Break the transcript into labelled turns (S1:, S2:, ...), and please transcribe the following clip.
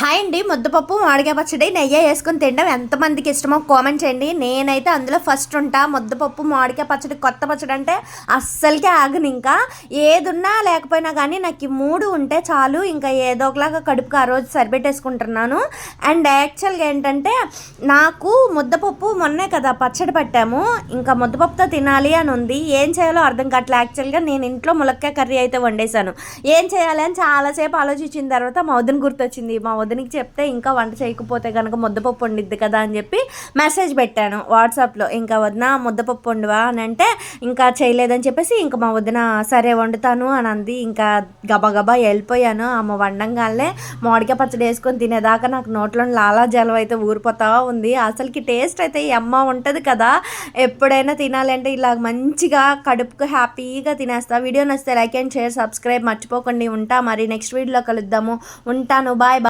S1: Hi అండి. ముద్దపప్పు మామిడికాయ పచ్చడి నెయ్యి వేసుకొని తినడం ఎంతమందికి ఇష్టమో కామెంట్ చేయండి. నేనైతే అందులో ఫస్ట్ ఉంటా. ముద్దపప్పు మామిడికాయ పచ్చడి, కొత్త పచ్చడి అంటే అస్సలకే ఆగను. ఇంకా ఏదున్నా లేకపోయినా కానీ నాకు ఈ మూడు ఉంటే చాలు. ఇంకా ఏదో ఒకలాగా కడుపుకి ఆ రోజు సరిపెట్టేసుకుంటున్నాను. అండ్ యాక్చువల్గా ఏంటంటే నాకు ముద్దపప్పు మొన్నే కదా పచ్చడి పెట్టాము, ఇంకా ముద్దపప్పుతో తినాలి అని ఉంది. ఏం చేయాలో అర్థం కావట్లేదు. యాక్చువల్గా నేను ఇంట్లో ములక్కాయ కర్రీ అయితే వండేశాను. ఏం చేయాలి అని చాలాసేపు ఆలోచించిన తర్వాత మా వదిన గుర్తొచ్చింది. మా వదినికి చెప్తే ఇంకా వంట చేయకపోతే కనుక ముద్దపప్పు వండిద్ది కదా అని చెప్పి మెసేజ్ పెట్టాను వాట్సాప్లో. ఇంకా వదిన ముద్దపప్పు వండువా అని అంటే ఇంకా చేయలేదని చెప్పేసి ఇంకా మా వదిన సరే వండుతాను అని అంది. ఇంకా గబగబా వెళ్ళిపోయాను. అమ్మ వండంగానే మామిడికాయ పచ్చడి వేసుకొని తినేదాకా నాకు నోట్లో లాలాజలం అయితే ఊరిపోతా ఉంది. అసలుకి టేస్ట్ అయితే ఈ అమ్మ ఉంటుంది కదా, ఎప్పుడైనా తినాలంటే ఇలా మంచిగా కడుపుకు హ్యాపీగా తినేస్తా. వీడియో నచ్చితే లైక్ అండ్ షేర్, సబ్స్క్రైబ్ మర్చిపోకండి. ఉంటా మరి నెక్స్ట్ వీడియోలో కలుద్దాము. ఉంటాను. Bye bye.